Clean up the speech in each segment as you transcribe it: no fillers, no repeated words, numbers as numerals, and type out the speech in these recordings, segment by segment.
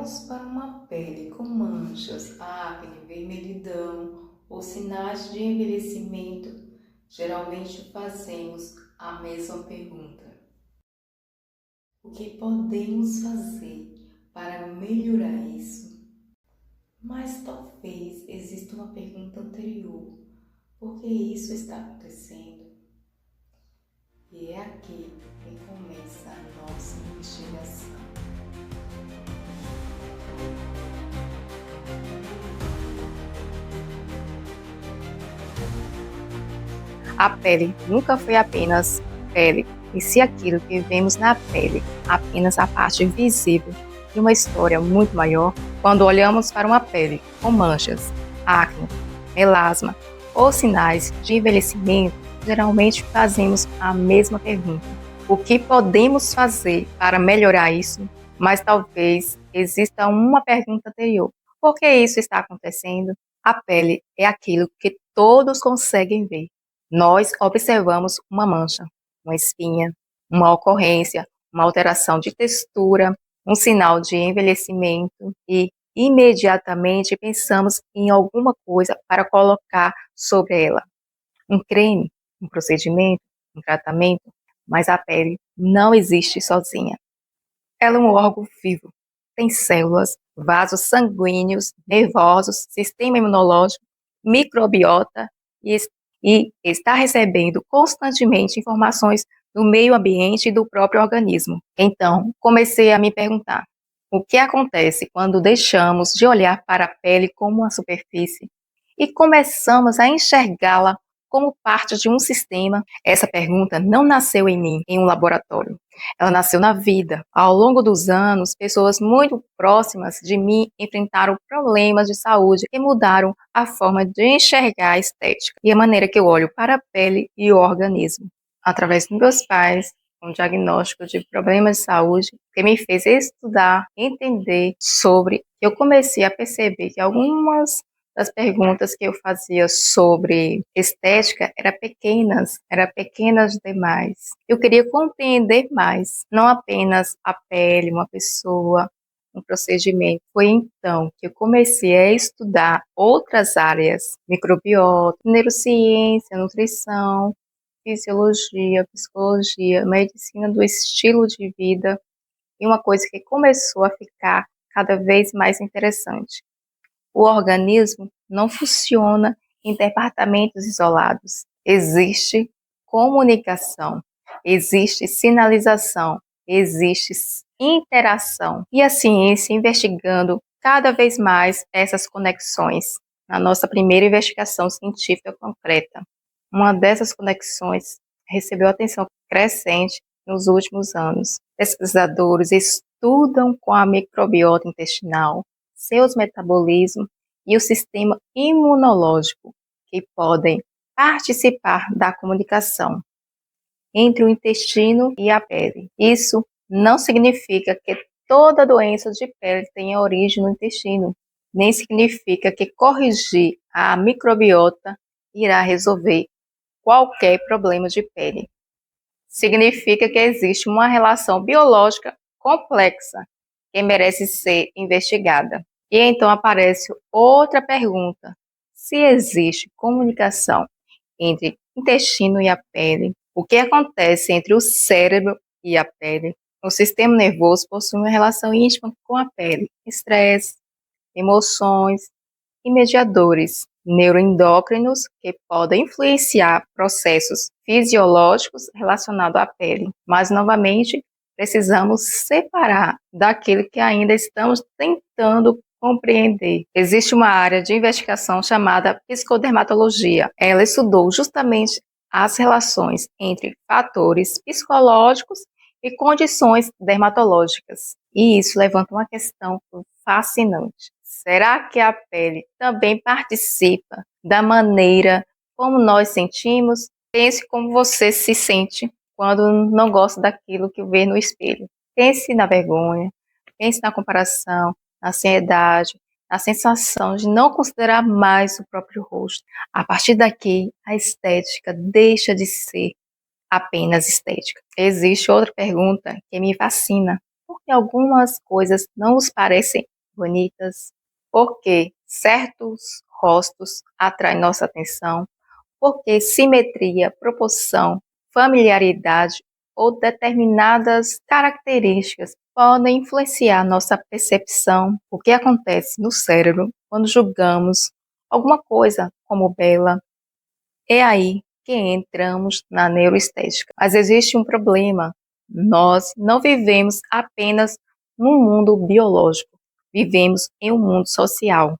olhamos para uma pele com manchas, acne, vermelhidão ou sinais de envelhecimento, geralmente fazemos a mesma pergunta: o que podemos fazer para melhorar isso? Mas talvez exista uma pergunta anterior: por que isso está acontecendo? E é aqui que começa a nossa investigação. A pele nunca foi apenas pele, e se aquilo que vemos na pele apenas a parte visível de uma história muito maior. Quando olhamos para uma pele com manchas, acne, melasma ou sinais de envelhecimento, geralmente fazemos a mesma pergunta: o que podemos fazer para melhorar isso? Mas talvez exista uma pergunta anterior: por que isso está acontecendo? A pele é aquilo que todos conseguem ver. Nós observamos uma mancha, uma espinha, uma ocorrência, uma alteração de textura, um sinal de envelhecimento e imediatamente pensamos em alguma coisa para colocar sobre ela. Um creme, um procedimento, um tratamento, mas a pele não existe sozinha. Ela é um órgão vivo. Tem células, vasos sanguíneos, nervosos, sistema imunológico, microbiota e está recebendo constantemente informações do meio ambiente e do próprio organismo. Então, comecei a me perguntar: o que acontece quando deixamos de olhar para a pele como uma superfície e começamos a enxergá-la como parte de um sistema? Essa pergunta não nasceu em mim, em um laboratório. Ela nasceu na vida. Ao longo dos anos, pessoas muito próximas de mim enfrentaram problemas de saúde que mudaram a forma de enxergar a estética e a maneira que eu olho para a pele e o organismo. Através dos meus pais, um diagnóstico de problemas de saúde que me fez estudar, entender sobre, eu comecei a perceber que algumas das perguntas que eu fazia sobre estética eram pequenas demais. Eu queria compreender mais, não apenas a pele, uma pessoa, um procedimento. Foi então que eu comecei a estudar outras áreas: microbiota, neurociência, nutrição, fisiologia, psicologia, medicina do estilo de vida, e uma coisa que começou a ficar cada vez mais interessante: o organismo não funciona em departamentos isolados. Existe comunicação, existe sinalização, existe interação. E a ciência investigando cada vez mais essas conexões. Na nossa primeira investigação científica concreta, uma dessas conexões recebeu atenção crescente nos últimos anos. Pesquisadores estudam com a microbiota intestinal, seus metabolismos e o sistema imunológico, que podem participar da comunicação entre o intestino e a pele. Isso não significa que toda doença de pele tenha origem no intestino, nem significa que corrigir a microbiota irá resolver qualquer problema de pele. Significa que existe uma relação biológica complexa que merece ser investigada. E então aparece outra pergunta: se existe comunicação entre o intestino e a pele, o que acontece entre o cérebro e a pele? O sistema nervoso possui uma relação íntima com a pele: estresse, emoções e mediadores neuroendócrinos que podem influenciar processos fisiológicos relacionados à pele. Mas, novamente, precisamos separar daquilo que ainda estamos tentando compreender. Existe uma área de investigação chamada psicodermatologia. Ela estudou justamente as relações entre fatores psicológicos e condições dermatológicas. E isso levanta uma questão fascinante: será que a pele também participa da maneira como nós sentimos? Pense como você se sente quando não gosta daquilo que vê no espelho. Pense na vergonha, pense na comparação, na ansiedade, na sensação de não considerar mais o próprio rosto. A partir daqui, a estética deixa de ser apenas estética. Existe outra pergunta que me fascina: por que algumas coisas não nos parecem bonitas, porque certos rostos atraem nossa atenção, porque simetria, proporção, familiaridade ou determinadas características podem influenciar nossa percepção. O que acontece no cérebro quando julgamos alguma coisa como bela? É aí que entramos na neuroestética. Mas existe um problema. Nós não vivemos apenas num mundo biológico, vivemos em um mundo social.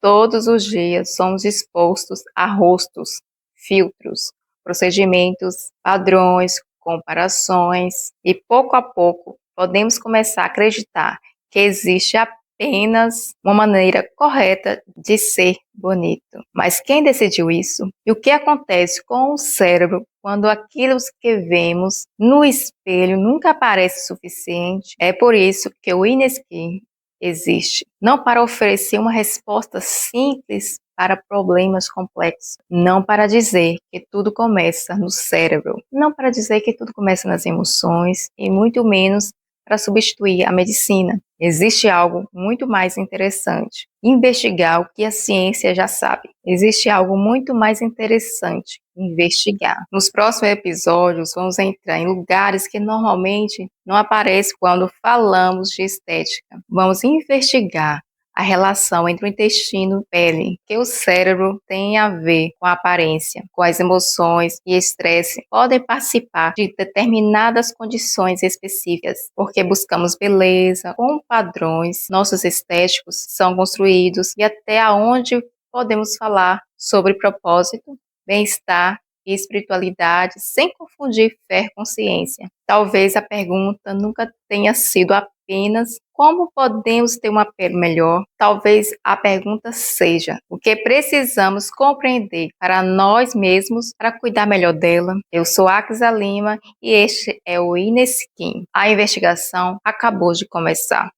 Todos os dias somos expostos a rostos, filtros, procedimentos, padrões, comparações e pouco a pouco podemos começar a acreditar que existe apenas uma maneira correta de ser bonito. Mas quem decidiu isso? E o que acontece com o cérebro quando aquilo que vemos no espelho nunca parece suficiente? É por isso que o Ineskin existe, não para oferecer uma resposta simples para problemas complexos, não para dizer que tudo começa no cérebro, não para dizer que tudo começa nas emoções e muito menos para substituir a medicina. Existe algo muito mais interessante. Investigar o que a ciência já sabe. Existe algo muito mais interessante. Investigar. Nos próximos episódios, vamos entrar em lugares que normalmente não aparecem quando falamos de estética. Vamos investigar a relação entre o intestino e a pele, que o cérebro tem a ver com a aparência, com as emoções e estresse, podem participar de determinadas condições específicas, porque buscamos beleza com padrões, nossos estéticos são construídos e até aonde podemos falar sobre propósito, bem-estar e espiritualidade sem confundir fé com ciência. Talvez a pergunta nunca tenha sido apenas como podemos ter uma pele melhor. Talvez a pergunta seja o que precisamos compreender para nós mesmos para cuidar melhor dela. Eu sou Axa Lima e este é o Ineskin. A investigação acabou de começar.